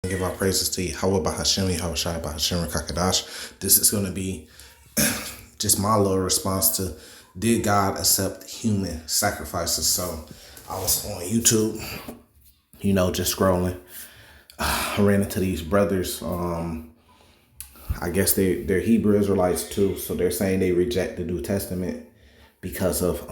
Give our praises to Yahweh Bahashem, Yahweh Shai Bahashem Kakadash. This is going to be just my little response to, did God accept human sacrifices? So I was on YouTube, just scrolling. I ran into these brothers. I guess they're Hebrew Israelites too. So they're saying they reject the New Testament because of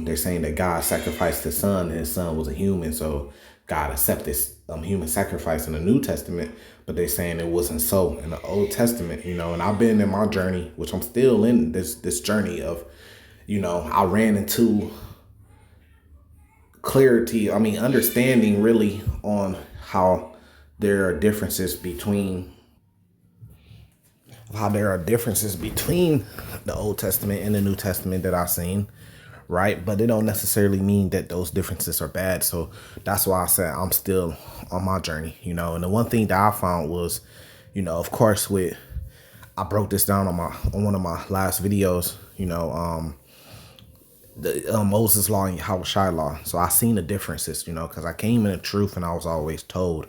they're saying that God sacrificed his son and his son was a human. So God accepted human sacrifice in the New Testament, but they're saying it wasn't so in the Old Testament, and I've been in my journey, which I'm still in this journey of, I ran into understanding really on how there are differences between the Old Testament and the New Testament that I've seen, right? But it don't necessarily mean that those differences are bad. So that's why I said I'm still on my journey, And the one thing that I found was, of course, I broke this down on one of my last videos, the Moses law and Yahweh Shai law. So I seen the differences, because I came in the truth and I was always told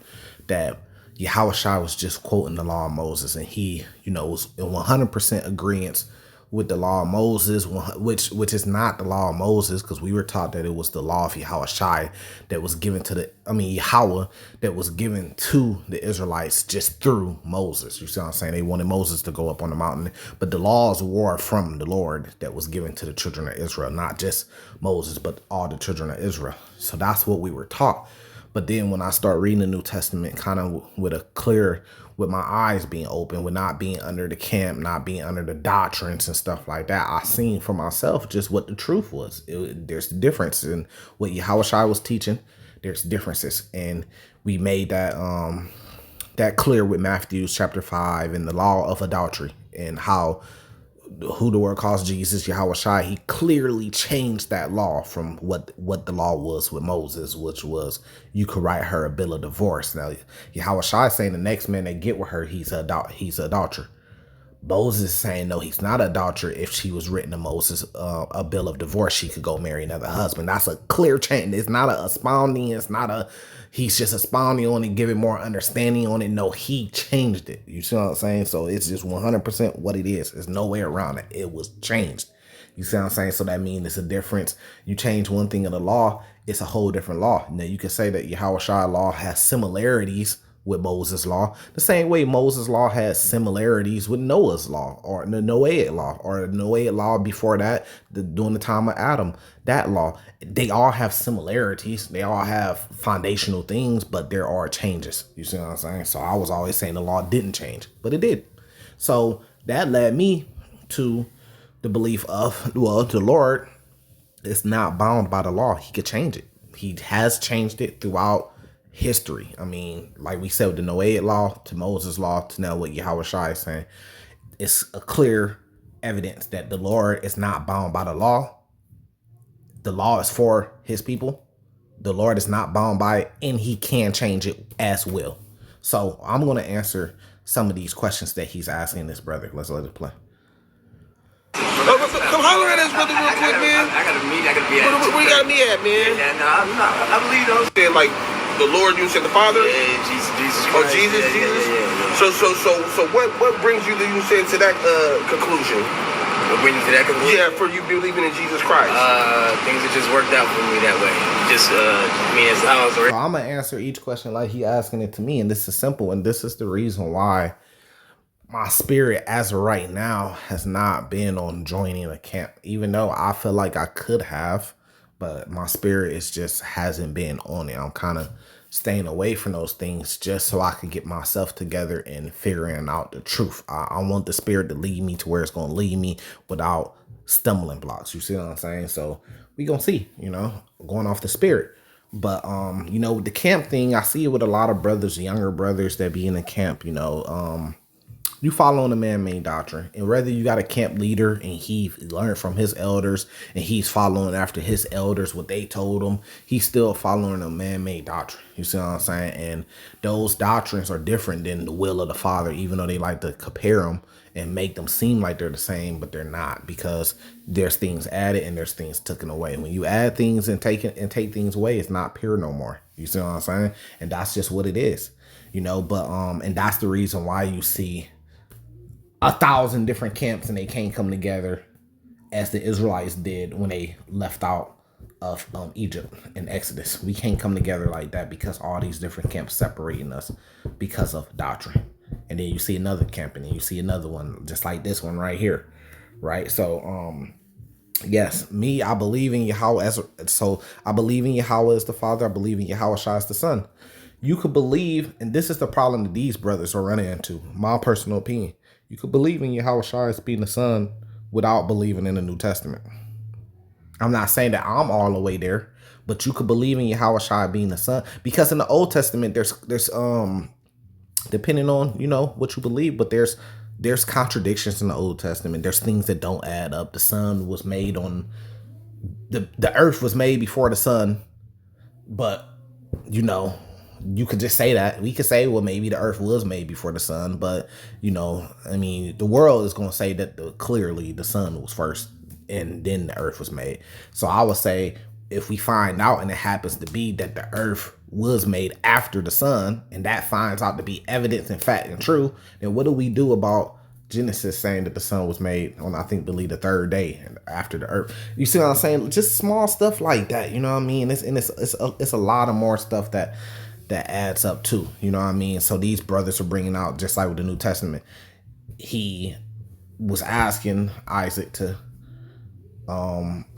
that Yahweh Shai was just quoting the law of Moses, and he, was in 100% agreement with the law of Moses, which is not the law of Moses, because we were taught that it was the law of Yahweh Shai that was given to Yahweh that was given to the Israelites just through Moses. You see what I'm saying? They wanted Moses to go up on the mountain, but the laws were from the Lord that was given to the children of Israel, not just Moses, but all the children of Israel. So that's what we were taught. But then when I start reading the New Testament, kind of with my eyes being open, with not being under the camp, not being under the doctrines and stuff like that, I seen for myself just what the truth was. There's a difference in what Yahweh Shai was teaching. There's differences, and we made that clear with Matthew chapter 5 and the law of adultery, and who the word calls Jesus, Yahweh Shai, he clearly changed that law from what the law was with Moses, which was you could write her a bill of divorce. Now, Yahweh Shai saying the next man that get with her, he's an adulterer. Moses is saying, no, he's not an adulterer. If she was written to Moses a bill of divorce, she could go marry another husband. That's a clear change. It's not a expounding. It's not he's just expounding on it, giving more understanding on it. No, he changed it. You see what I'm saying? So it's just 100% what it is. There's no way around it. It was changed. You see what I'm saying? So that means it's a difference. You change one thing in the law, it's a whole different law. Now you can say that Yahweh Shai law has similarities with Moses' law, the same way Moses' law has similarities with Noah's law, or the Noahic law, or the Noahic law before that, during the time of Adam, that law. They all have similarities. They all have foundational things, but there are changes. You see what I'm saying? So I was always saying the law didn't change, but it did. So that led me to the belief of, the Lord is not bound by the law. He could change it. He has changed it throughout history. Like we said, with the Noahic law to Moses' law to now what Yahweh Shai is saying, it's a clear evidence that the Lord is not bound by the law. The law is for his people. The Lord is not bound by it, and he can change it as well. So I'm going to answer some of these questions that he's asking this brother. Let's let it play. Come holler at us, brother, real quick, man. I got to be at. Where you got me at, man? Yeah, no, I believe those. Saying like the Lord, you said the Father. Yeah, Jesus Christ. Oh, Jesus. Yeah. So what brings you to that conclusion? What brings you to that conclusion? Yeah, for you believing in Jesus Christ. Things that just worked out for me that way. Just as I was. So I'm gonna answer each question like he asking it to me, and this is simple, and this is the reason why my spirit as of right now has not been on joining a camp, even though I feel like I could have, but my spirit hasn't been on it. I'm kind of staying away from those things just so I can get myself together and figuring out the truth. I want the spirit to lead me to where it's going to lead me without stumbling blocks. You see what I'm saying? So we gonna see, going off the spirit. But, with the camp thing, I see it with a lot of brothers, younger brothers that be in the camp, you following the man-made doctrine, and whether you got a camp leader and he learned from his elders and he's following after his elders what they told him, he's still following a man-made doctrine. You see what I'm saying? And those doctrines are different than the will of the Father, even though they like to compare them and make them seem like they're the same, but they're not, because there's things added and there's things taken away. When you add things and take things away, it's not pure no more. You see what I'm saying? And that's just what it is. But and that's the reason why you see 1,000 different camps and they can't come together as the Israelites did when they left out of Egypt in Exodus. We can't come together like that because all these different camps separating us because of doctrine. And then you see another camp and then you see another one just like this one right here. Right. So yes, I believe in Yahweh I believe in Yahweh as the Father. I believe in Yahweh Shai as the Son. You could believe, and this is the problem that these brothers are running into, my personal opinion. You could believe in Yahweh Shai as being the Son without believing in the New Testament. I'm not saying that I'm all the way there, but you could believe in Yahweh Shai being the Son, because in the Old Testament there's depending on what you believe, but there's contradictions in the Old Testament. There's things that don't add up. The sun was made on the earth was made before the sun, but you could just say that. We could say, well, maybe the earth was made before the sun, but the world is going to say that clearly the sun was first and then the earth was made. So I would say if we find out and it happens to be that the earth was made after the sun, and that finds out to be evidence and fact and true, then what do we do about Genesis saying that the sun was made on, I think, believe the third day after the earth? You see what I'm saying? Just small stuff like that. You know what I mean? It's a lot of more stuff that adds up too. You know what I mean? So these brothers are bringing out, just like with the New Testament, he was asking Isaac to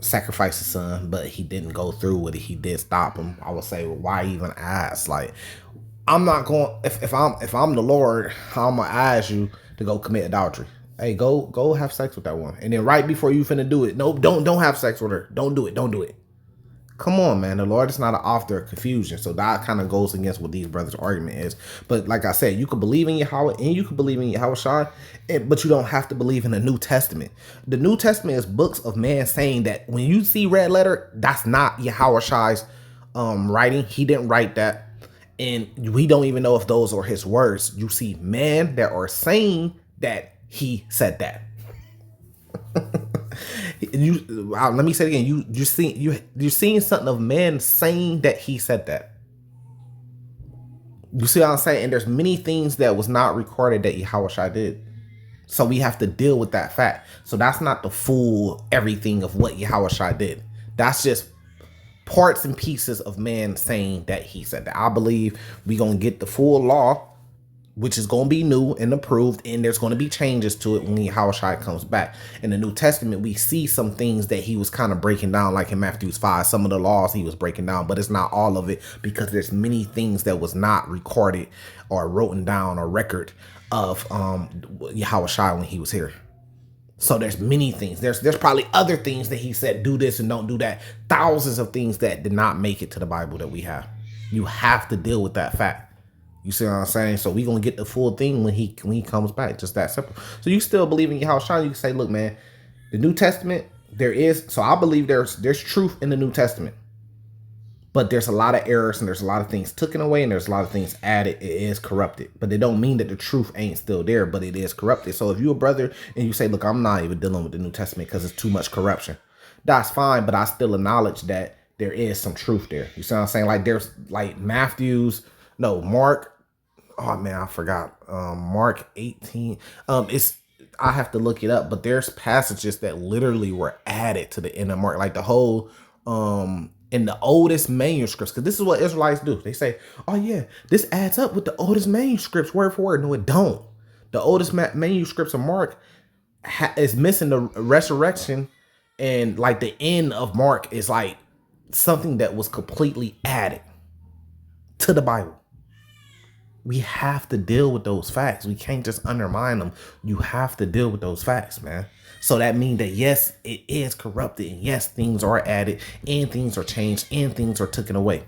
sacrifice his son, but he didn't go through with it. He did stop him. I would say, well, why even ask? Like, I'm not going, if I'm the Lord, how am I ask you to go commit adultery? Hey, go have sex with that woman, and then right before you finna do it, no, don't have sex with her. Don't do it. Come on, man. The Lord is not an author of confusion. So that kind of goes against what these brothers' argument is. But like I said, you could believe in Yahweh and you could believe in Yahweh Shai, but you don't have to believe in the New Testament. The New Testament is books of man saying that when you see red letter, that's not Yahweh Shai's writing. He didn't write that. And we don't even know if those are his words. You see men that are saying that he said that. Let me say it again. You're seeing something of men saying that he said that. You see what I'm saying? And there's many things that was not recorded that Yahweh Shai did. So we have to deal with that fact. So that's not the full everything of what Yahweh Shai did. That's just parts and pieces of man saying that he said that. I believe we're going to get the full law, which is going to be new and approved, and there's going to be changes to it when Yahweh Shai comes back. In the New Testament, we see some things that he was kind of breaking down, like in Matthew 5, some of the laws he was breaking down, but it's not all of it, because there's many things that was not recorded or written down or record of Yahweh Shai when he was here. So there's many things. There's probably other things that he said, do this and don't do that. Thousands of things that did not make it to the Bible that we have. You have to deal with that fact. You see what I'm saying? So we gonna get the full thing when he comes back. Just that simple. So you still believe in Yahweh Shai? You can say, look, man, the New Testament, there is. So I believe there's truth in the New Testament, but there's a lot of errors and there's a lot of things taken away and there's a lot of things added. It is corrupted, but it don't mean that the truth ain't still there, but it is corrupted. So if you're a brother and you say, look, I'm not even dealing with the New Testament because it's too much corruption, that's fine. But I still acknowledge that there is some truth there. You see what I'm saying? Like there's like Mark. Oh man, I forgot. Mark 18. I have to look it up, but there's passages that literally were added to the end of Mark, like the whole in the oldest manuscripts, because this is what Israelites do. They say, oh yeah, this adds up with the oldest manuscripts word for word. No, it don't. The oldest manuscripts of Mark is missing the resurrection, and like the end of Mark is like something that was completely added to the Bible. We have to deal with those facts. We can't just undermine them. You have to deal with those facts, man. So that means that yes, it is corrupted, and yes, things are added and things are changed and things are taken away.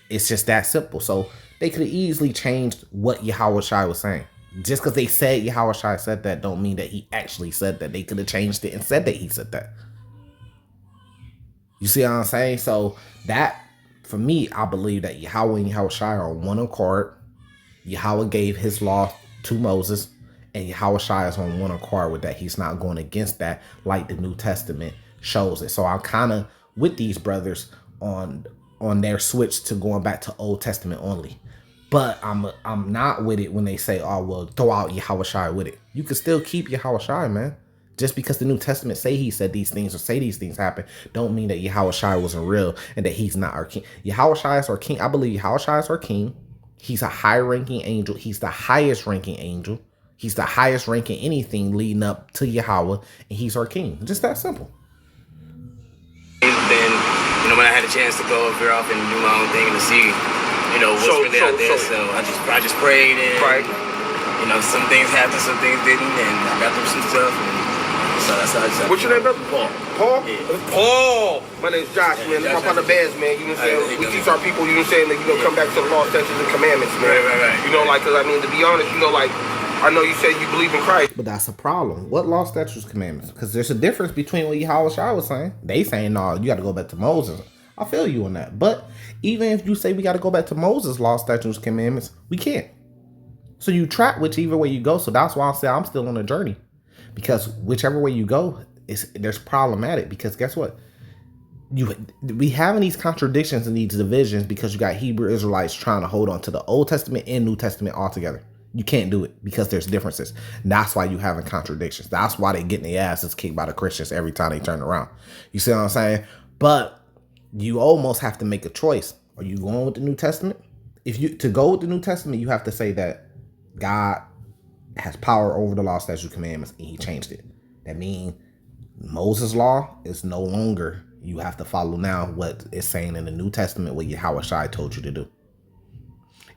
It's just that simple. So they could have easily changed what Yahweh Shai was saying. Just because they said Yahweh Shai said that don't mean that he actually said that. They could have changed it and said that he said that. You see what I'm saying? So that, for me, I believe that Yahweh and Yahweh Shai are on one accord. Yahweh gave his law to Moses, and Yahweh Shai is on one accord with that. He's not going against that like the New Testament shows it. So I'm kind of with these brothers on their switch to going back to Old Testament only. But I'm not with it when they say, oh, well, throw out Yahushua with it. You can still keep Yahushua, man. Just because the New Testament say he said these things or say these things happen, don't mean that Yahushua wasn't real and that he's not our king. Yahushua is our king. I believe Yahushua is our king. He's a high-ranking angel. He's the highest-ranking angel. He's the highest-ranking anything leading up to Yahweh, and he's our king. Just that simple. Then, when I had a chance to go up here off and do my own thing and to see, what's really out there. So I just prayed and, right. Some things happened, some things didn't, and I got through some stuff. And so that's how I decided. What's your name, brother? Paul. Paul? Yeah. Paul! My name's Josh, man. I'm on the bands, man. You know what I'm saying? We teach our people, come back to the law, statutes, and commandments, man. Right. Because, to be honest, I know you said you believe in Christ. But that's a problem. What law, statutes, commandments? Because there's a difference between what Yahushua was saying. They saying, no, you got to go back to Moses. I feel you on that. But even if you say we got to go back to Moses' law, statutes, commandments, we can't. So you track whichever way you go. So that's why I say I'm still on a journey. Because whichever way you go, there's problematic. Because guess what? We having these contradictions and these divisions because you got Hebrew Israelites trying to hold on to the Old Testament and New Testament altogether. You can't do it because there's differences. And that's why you having contradictions. That's why they getting their asses kicked by the Christians every time they turn around. You see what I'm saying? But you almost have to make a choice. Are you going with the New Testament? To go with the New Testament, you have to say that God has power over the law, statutes, commandments, and he changed it. That means Moses' law is no longer, you have to follow now what it's saying in the New Testament, what Yahushua told you to do.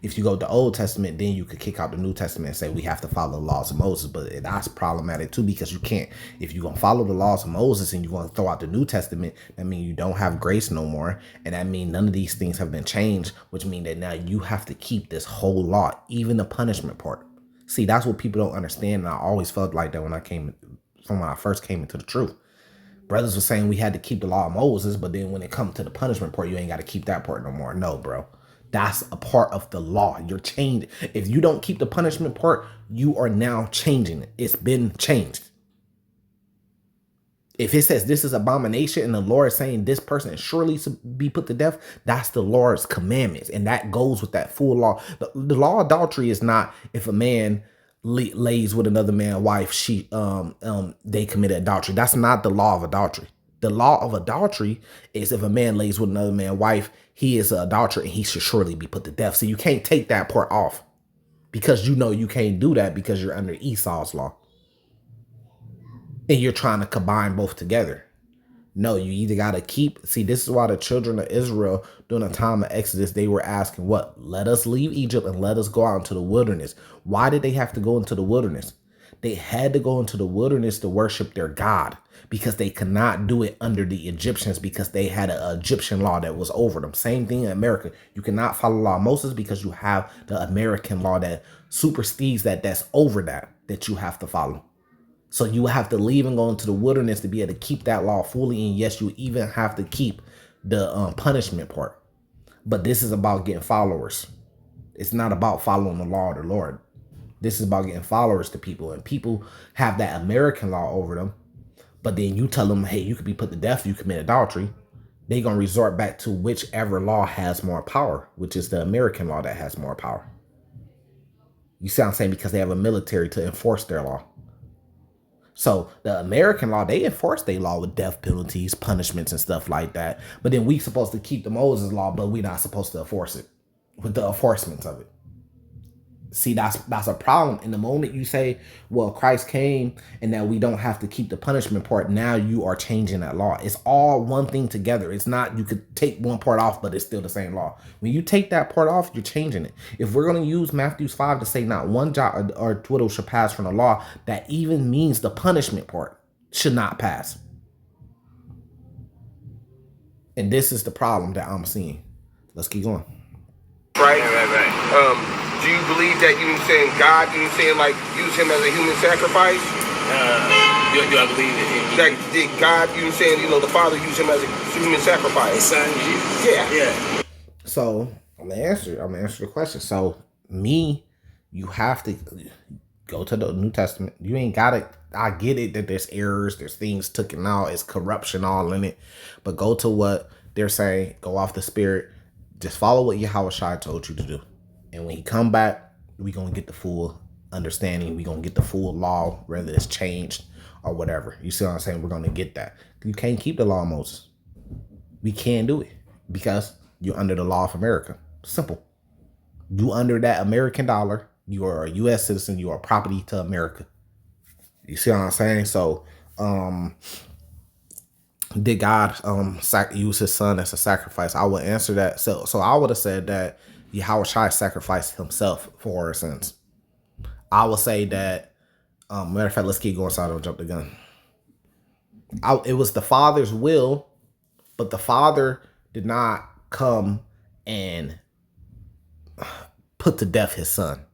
If you go to the Old Testament, then you could kick out the New Testament and say we have to follow the laws of Moses. But that's problematic too, because you can't. If you're going to follow the laws of Moses and you're going to throw out the New Testament, that means you don't have grace no more. And that means none of these things have been changed, which means that now you have to keep this whole law, even the punishment part. See, that's what people don't understand. And I always felt like that when I first came into the truth. Brothers were saying we had to keep the law of Moses, but then when it comes to the punishment part, you ain't got to keep that part no more. No, bro. That's a part of the law. You're changed. If you don't keep the punishment part, you are now changing it. It's been changed. If it says this is abomination and the Lord is saying this person is surely to be put to death, that's the Lord's commandments. And that goes with that full law. The law of adultery is not if a man lays with another man's wife, they committed adultery. That's not the law of adultery. The law of adultery is if a man lays with another man's wife, he is an adulterer and he should surely be put to death. So you can't take that part off because you can't do that because you're under Esau's law. And you're trying to combine both together. No, you either got to see, this is why the children of Israel during the time of Exodus, they were asking what? Let us leave Egypt and let us go out into the wilderness. Why did they have to go into the wilderness? They had to go into the wilderness to worship their God because they could not do it under the Egyptians because they had an Egyptian law that was over them. Same thing in America. You cannot follow the law of Moses because you have the American law that supersedes that's over that you have to follow. So you have to leave and go into the wilderness to be able to keep that law fully. And yes, you even have to keep the punishment part. But this is about getting followers. It's not about following the law of the Lord. This is about getting followers to people. And people have that American law over them. But then you tell them, hey, you could be put to death if you commit adultery. They're going to resort back to whichever law has more power, which is the American law that has more power. You see what I'm saying? Because they have a military to enforce their law. So the American law, they enforce their law with death penalties, punishments, and stuff like that. But then we supposed to keep the Moses law, but we're not supposed to enforce it with the enforcement of it. See, that's a problem. In the moment you say, well, Christ came and that we don't have to keep the punishment part, now you are changing that law. It's all one thing together. It's not you could take one part off, but it's still the same law. When you take that part off, you're changing it. If we're going to use Matthew 5 to say not one jot or tittle should pass from the law, that even means the punishment part should not pass. And this is the problem that I'm seeing. Let's keep going. Right. Do you believe that God, like use him as a human sacrifice? Do I believe that? That did God, the Father use him as a human sacrifice? His son, Jesus. Yeah. So I'm gonna answer the question. So you have to go to the New Testament. You ain't got it. I get it that there's errors, there's things taken out, it's corruption all in it. But go to what they're saying. Go off the Spirit. Just follow what Yahushua told you to do. And when he come back, we gonna get the full understanding. We gonna get the full law, whether it's changed or whatever. You see what I'm saying? We're gonna get that. You can't keep the law of Moses. We can't do it because you're under the law of America. Simple. You under that American dollar. You are a U.S. citizen. You are property to America. You see what I'm saying? So, did God use his son as a sacrifice? I would answer that. So I would have said that Yahweh Shai sacrificed himself for our sins. I would say that, matter of fact, let's keep going so I don't jump the gun. It was the Father's will, but the Father did not come and put to death his son.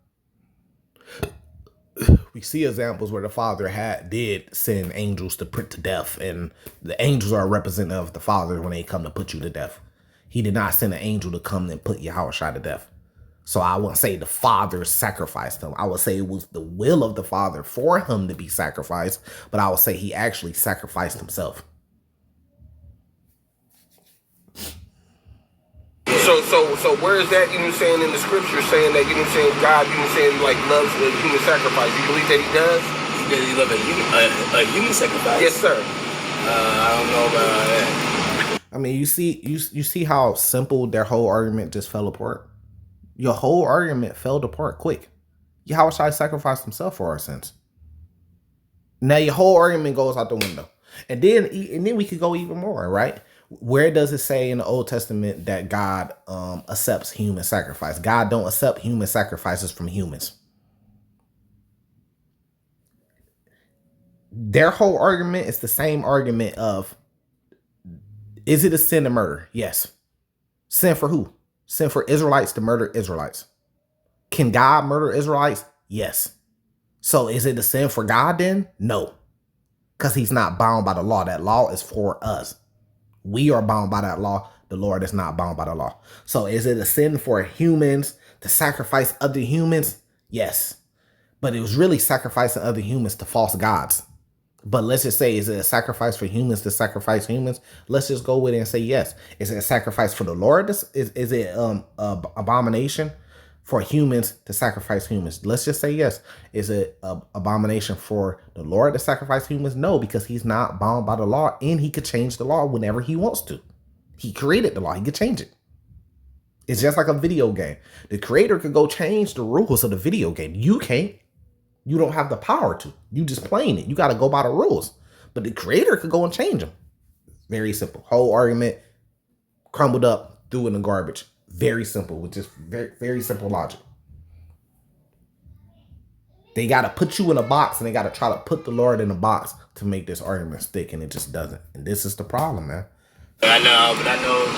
We see examples where the Father did send angels to put to death, and the angels are a representative of the Father when they come to put you to death. He did not send an angel to come and put Yahweh Shai to death. So I wouldn't say the Father sacrificed him. I would say it was the will of the Father for him to be sacrificed, but I would say he actually sacrificed himself. So where is that, you know what I'm saying, in the scripture saying that, you know what I'm saying, God, you know what I'm saying, like loves the human sacrifice? You believe that he does? Does he love a human sacrifice? Yes, sir. I don't know about that. I mean, you see how simple their whole argument just fell apart? Your whole argument fell apart quick. Yahweh Shai sacrificed himself for our sins. Now your whole argument goes out the window. And then we could go even more, right? Where does it say in the Old Testament that God accepts human sacrifice? God don't accept human sacrifices from humans. Their whole argument is the same argument of, is it a sin to murder? Yes. Sin for who? Sin for Israelites to murder Israelites. Can God murder Israelites? Yes. So is it a sin for God then? No. Because he's not bound by the law. That law is for us. We are bound by that law. The Lord is not bound by the law. So is it a sin for humans to sacrifice other humans? Yes. But it was really sacrificing other humans to false gods. But let's just say, is it a sacrifice for humans to sacrifice humans? Let's just go with it and say yes. Is it a sacrifice for the Lord? Is it abomination for humans to sacrifice humans? Let's just say yes. Is it an abomination for the Lord to sacrifice humans? No, because he's not bound by the law, and he could change the law whenever he wants to. He created the law. He could change it. It's just like a video game. The creator could go change the rules of the video game. You can't. You don't have the power to. You just playing it. You got to go by the rules. But the creator could go and change them. Very simple. Whole argument crumbled up, threw in the garbage. Very simple, with just very, very simple logic. They got to put you in a box, and they got to try to put the Lord in a box to make this argument stick, and it just doesn't. And this is the problem, man. I know,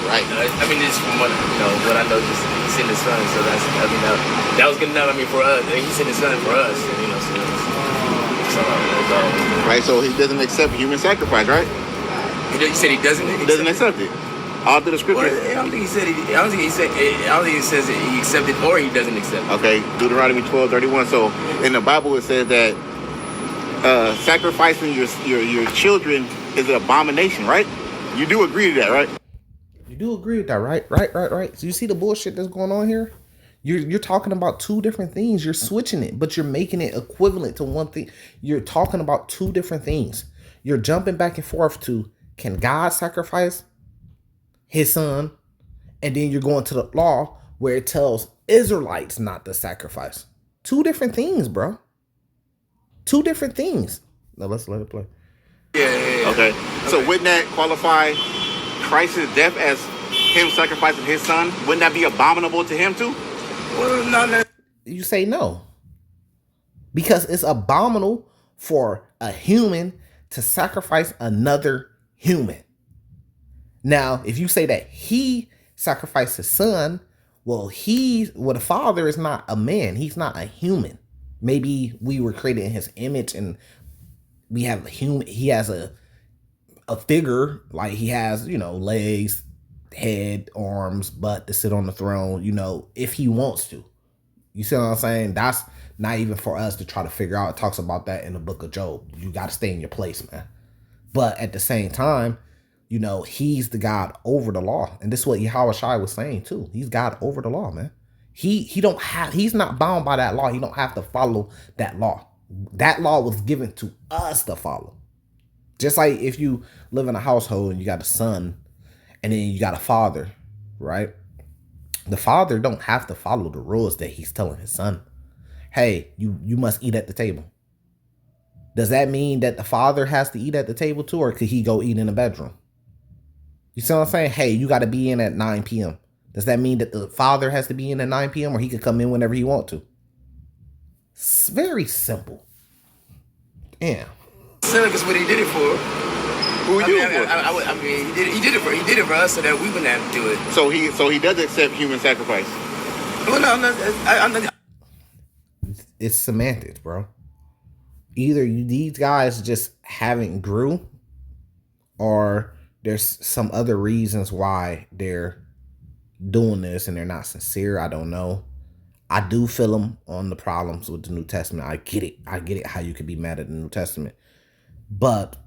right? I mean, this from what I know, just he sent his son, so that's, I mean, that was good enough. I mean, for us, he sent his son for us, right. So he doesn't accept human sacrifice, right? You said he doesn't. He doesn't accept it. All through the scripture. Well, I don't think he said it. I don't think he says that he accepted or he doesn't accept it. Okay, Deuteronomy 12:31. So in the Bible it says that sacrificing your children is an abomination, right? You do agree to that, right? You do agree with that, right? Right. So you see the bullshit that's going on here? You're talking about two different things. You're switching it, but you're making it equivalent to one thing. You're talking about two different things. You're jumping back and forth to, can God sacrifice his son? And then you're going to the law where it tells Israelites not to sacrifice. Two different things, bro. Two different things. Now let's let it play. Yeah. Okay. So wouldn't that qualify Christ's death as him sacrificing his son? Wouldn't that be abominable to him too? Well, no. You say no. Because it's abominable for a human to sacrifice another human. Now, if you say that he sacrificed his son, well, the father is not a man. He's not a human. Maybe we were created in his image, and we have he has a figure, like he has, legs, head, arms, butt to sit on the throne, if he wants to. You see what I'm saying? That's not even for us to try to figure out. It talks about that in the book of Job. You got to stay in your place, man. But at the same time, he's the God over the law. And this is what Yahweh Shai was saying too. He's God over the law, man. He's not bound by that law. He don't have to follow that law. That law was given to us to follow. Just like if you live in a household and you got a son and then you got a father, right? The father don't have to follow the rules that he's telling his son. Hey, you must eat at the table. Does that mean that the father has to eat at the table too, or could he go eat in the bedroom? You see what I'm saying? Hey, you got to be in at 9 p.m. Does that mean that the father has to be in at 9 p.m. or he could come in whenever he want to? It's very simple. Damn. Because what he did it for. Who he did it for? I mean, he did it for us so that we wouldn't have to do it. So he does accept human sacrifice. Well, no, I'm not. It's semantics, bro. Either these guys just haven't grew, or there's some other reasons why they're doing this and they're not sincere. I don't know. I do feel them on the problems with the New Testament. I get it how you could be mad at the New Testament. But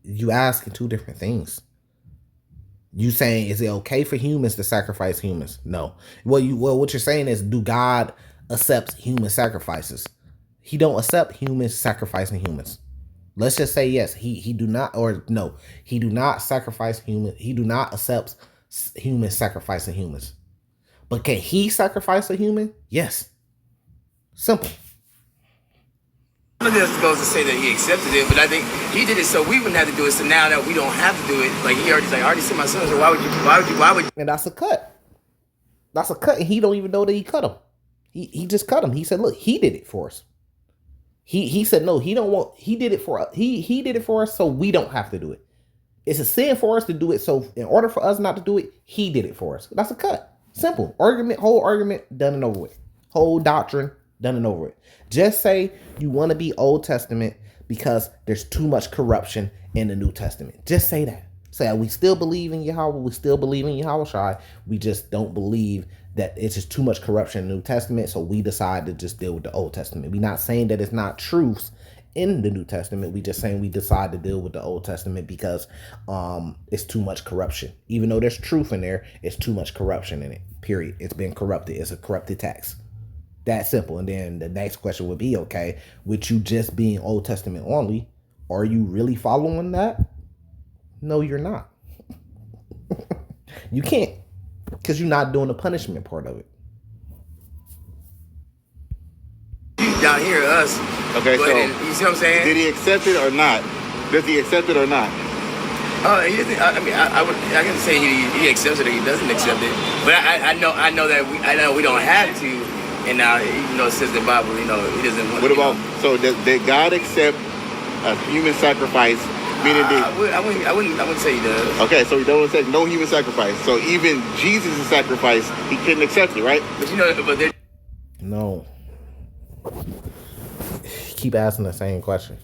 you asking two different things. You saying, is it okay for humans to sacrifice humans? No. What you're saying is, do God accept human sacrifices? He don't accept humans sacrificing humans. Let's just say yes. He do not, or no, he do not sacrifice human. He do not accept humans sacrificing humans. But can he sacrifice a human? Yes. Simple. I don't think that goes to say that he accepted it, but I think he did it so we wouldn't have to do it. So now that we don't have to do it, like I already sent my son. So why would you? And that's a cut. That's a cut, and he don't even know that he cut him. He just cut him. He said, "Look, he did it for us." He said, "No, he don't want. He did it for us. He did it for us, so we don't have to do it. It's a sin for us to do it. So in order for us not to do it, he did it for us. That's a cut. Simple whole argument done and over with. Whole doctrine done and over with. Just say you want to be Old Testament because there's too much corruption in the New Testament. Just say that. Say we still believe in Yahweh. We still believe in Yahweh Shai. We just don't believe that it's just too much corruption in the New Testament. So we decide to just deal with the Old Testament. We're not saying that it's not truths in the New Testament. We just saying we decide to deal with the Old Testament because it's too much corruption. Even though there's truth in there, it's too much corruption in it. Period. It's been corrupted. It's a corrupted text. That simple. And then the next question would be, okay, with you just being Old Testament only, are you really following that? No, you're not. You can't, because you're not doing the punishment part of it. Down here, us. Okay, so you see what I'm saying? Did he accept it or not? Does he accept it or not? He doesn't. I can say he accepts it or he doesn't accept it. But I know that we don't have to. And now, it says the Bible, he doesn't want. What about so did God accept a human sacrifice? Meaning I wouldn't say he does. Okay, so he don't accept no human sacrifice. So even Jesus' sacrifice, he couldn't accept it, right? But no. Keep asking the same question.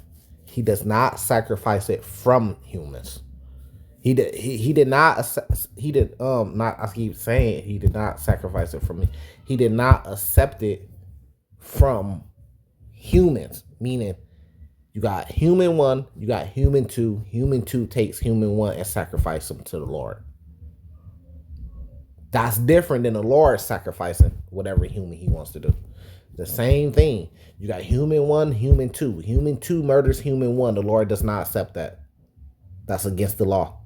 He does not sacrifice it from humans. He did not I keep saying he did not sacrifice it from me. He did not accept it from humans, meaning you got human 1, you got human 2. Human 2 takes human 1 and sacrifices him to the Lord. That's different than the Lord sacrificing whatever human he wants to do. The same thing. You got human 1, human 2. Human 2 murders human 1. The Lord does not accept that. That's against the law.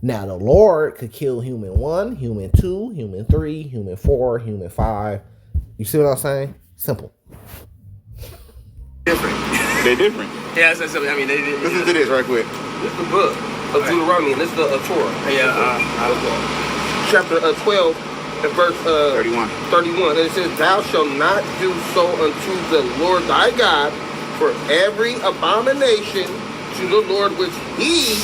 Now, the Lord could kill human 1, human 2, human 3, human 4, human 5. You see what I'm saying? Simple. Different. They're different. Yeah, so, I mean, they listen to this right quick. This is the book of Deuteronomy. This is the Torah. Chapter 12 and verse 31. And it says, "Thou shalt not do so unto the Lord thy God, for every abomination to the Lord which he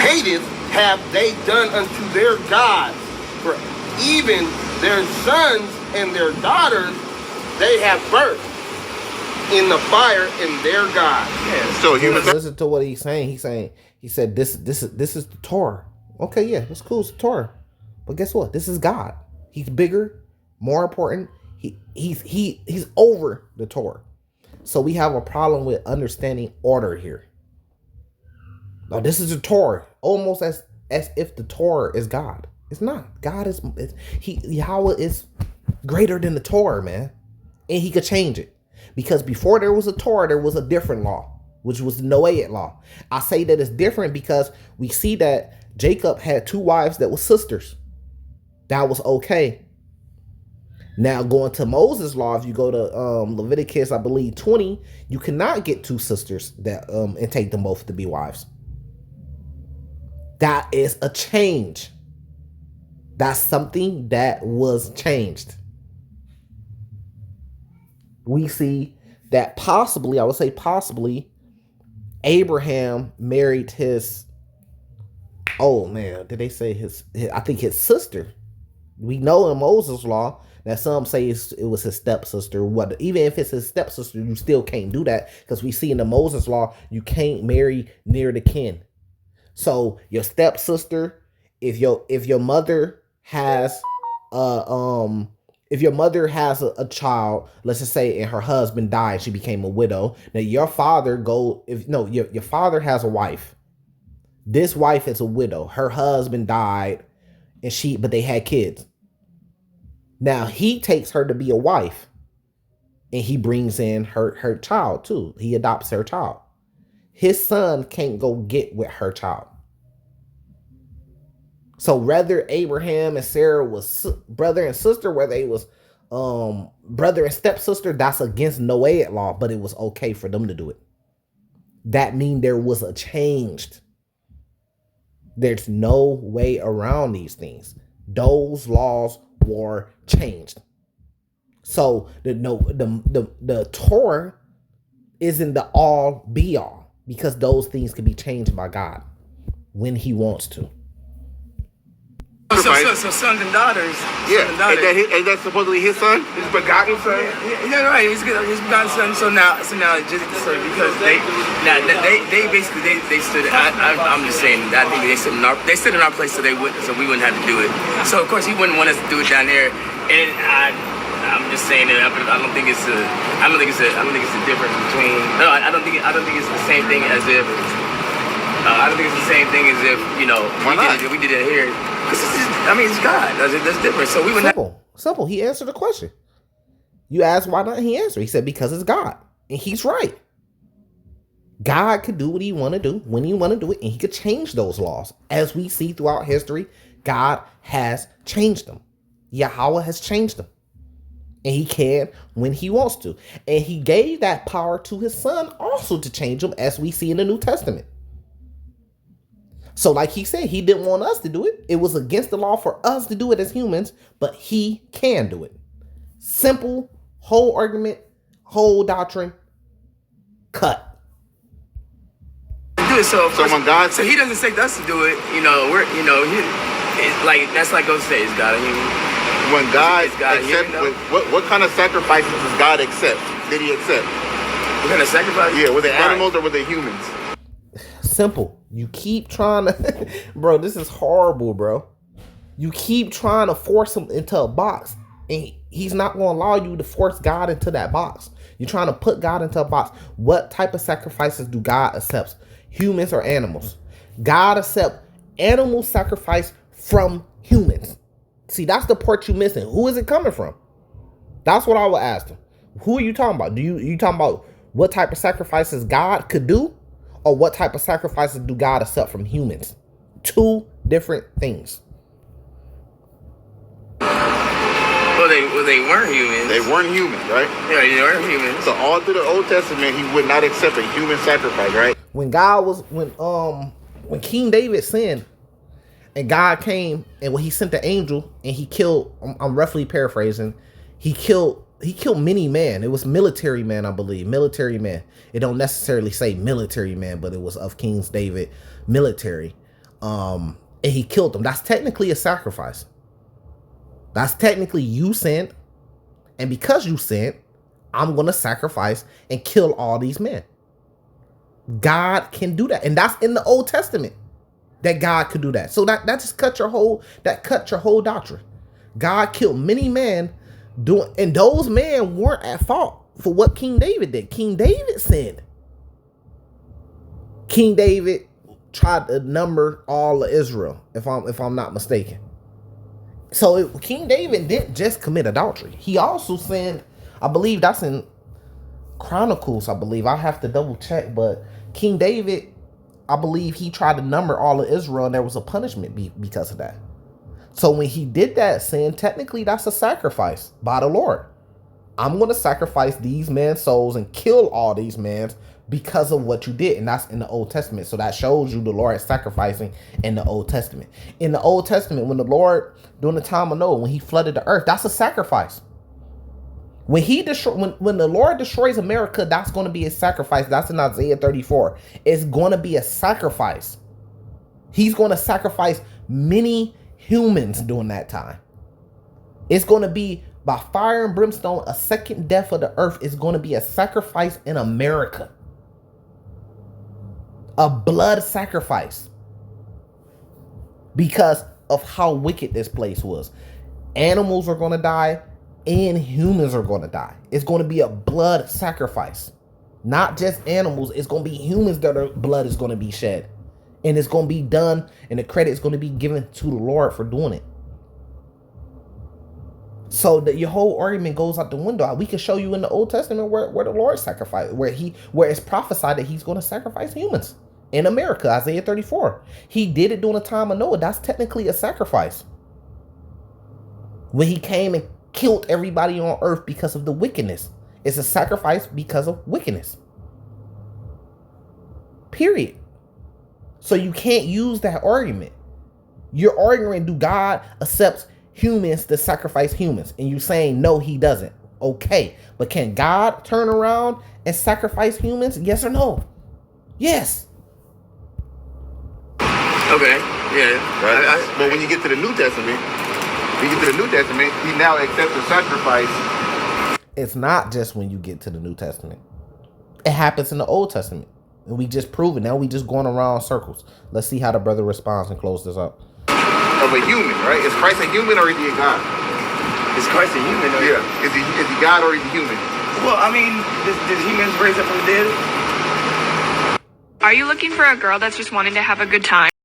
hateth have they done unto their gods. For even their sons and their daughters they have burnt in the fire in their gods." Yeah. So listen to what he's saying. He said this is the Torah. Okay, yeah, that's cool. It's the Torah. But guess what? This is God. He's bigger, more important. He's over the Torah. So we have a problem with understanding order here. Now, this is the Torah, almost as if the Torah is God. It's not. God is Yahweh is greater than the Torah, man. And he could change it. Because before there was a Torah, there was a different law, which was the Noahic law. I say that it's different because we see that Jacob had 2 wives that were sisters. That was okay. Now going to Moses' law, if you go to Leviticus, I believe 20, you cannot get 2 sisters that and take them both to be wives. That is a change. That's something that was changed. We see that possibly, I would say possibly, Abraham married his, did they say his I think his sister. We know in Moses' law that some say it was his stepsister. What, even if it's his stepsister, you still can't do that because we see in the Moses law you can't marry near the kin. So your stepsister, if your mother has if your mother has a child, let's just say, and her husband died, she became a widow. Now your father your father has a wife. This wife is a widow. Her husband died, but they had kids. Now he takes her to be a wife, and he brings in her child too. He adopts her child. His son can't go get with her child. So whether Abraham and Sarah was brother and sister, whether they was brother and stepsister, that's against Noahic law, but it was okay for them to do it. That means there was a change. There's no way around these things. Those laws were changed. So the Torah isn't the all be all, because those things can be changed by God when he wants to. So sons and daughters. Yeah, and that's supposedly his son, His begotten son. Yeah, right. He's begotten son. So now, because they basically stood. I'm just saying. I think they stood in our place, so we wouldn't have to do it. So of course he wouldn't want us to do it down there. And I'm just saying that I don't think it's a difference between. No, I don't think it's the same thing as if. I don't think it's the same thing as if we did it here. It's God. That's different. So we would simple. He answered the question. You asked why not? He answered. He said because it's God, and he's right. God could do what he want to do when he want to do it, and he could change those laws. As we see throughout history, God has changed them. Yahweh has changed them, and he can when he wants to. And he gave that power to his son also to change them, as we see in the New Testament. So like he said, he didn't want us to do it. It was against the law for us to do it as humans, but he can do it. Simple, whole argument, whole doctrine, cut. Do it. So when God, so he doesn't expect us to do it. That's like GOZ says, God. When God accepts, what kind of sacrifices does God accept? Did he accept? What kind of sacrifice? Yeah, were they animals or were they humans? Simple. You keep trying to, bro, this is horrible, bro. You keep trying to force him into a box, and he's not going to allow you to force God into that box. You're trying to put God into a box. What type of sacrifices do God accept? Humans or animals? God accepts animal sacrifice from humans. See, that's the part you're missing. Who is it coming from? That's what I would ask him. Who are you talking about? You talking about what type of sacrifices God could do? Or what type of sacrifices do God accept from humans? 2 different things. Well, they weren't humans. They weren't humans, right? Yeah, they weren't humans. So all through the Old Testament, he would not accept a human sacrifice, right? When King David sinned, and God came, and when he sent the angel, and he killed, I'm roughly paraphrasing, he killed many men. It was military men, I believe. Military men. It don't necessarily say military men, but it was of King David military. And he killed them. That's technically a sacrifice. That's technically you sinned. And because you sinned, I'm going to sacrifice and kill all these men. God can do that. And that's in the Old Testament that God could do that. So that just cut your whole doctrine. God killed many men. And those men weren't at fault for what King David did. King David sinned. King David tried to number all of Israel, if I'm not mistaken. So King David didn't just commit adultery. He also sinned. I believe that's in Chronicles. I believe I have to double check, but King David, I believe he tried to number all of Israel, and there was a punishment because of that. So when he did that sin, technically that's a sacrifice by the Lord. I'm going to sacrifice these men's souls and kill all these men because of what you did. And that's in the Old Testament. So that shows you the Lord is sacrificing in the Old Testament. In the Old Testament, when the Lord, during the time of Noah, when he flooded the earth, that's a sacrifice. When the Lord destroys America, that's going to be a sacrifice. That's in Isaiah 34. It's going to be a sacrifice. He's going to sacrifice many humans during that time. It's going to be by fire and brimstone. A second death of the earth is going to be a sacrifice in America. A blood sacrifice. Because of how wicked this place was. Animals are going to die and humans are going to die. It's going to be a blood sacrifice. Not just animals. It's going to be humans that their blood is going to be shed. And it's going to be done, and the credit is going to be given to the Lord for doing it. So that your whole argument goes out the window. We can show you in the Old Testament where the Lord sacrificed, where it's prophesied that he's going to sacrifice humans in America. Isaiah 34. He did it during the time of Noah. That's technically a sacrifice. When he came and killed everybody on earth because of the wickedness. It's a sacrifice because of wickedness. Period. So you can't use that argument. You're arguing, do God accept humans to sacrifice humans? And you're saying, no, he doesn't. Okay. But can God turn around and sacrifice humans? Yes or no? Yes. Okay. Yeah. Right. But when you get to the New Testament, he now accepts the sacrifice. It's not just when you get to the New Testament. It happens in the Old Testament. And we just prove it. Now we just going around circles. Let's see how the brother responds and close this up. Of a human, right? Is Christ a human or is he a God? Is Christ a human? Or yeah. Is he God or is he human? Well, I mean, did humans raise up from the dead? Are you looking for a girl that's just wanting to have a good time?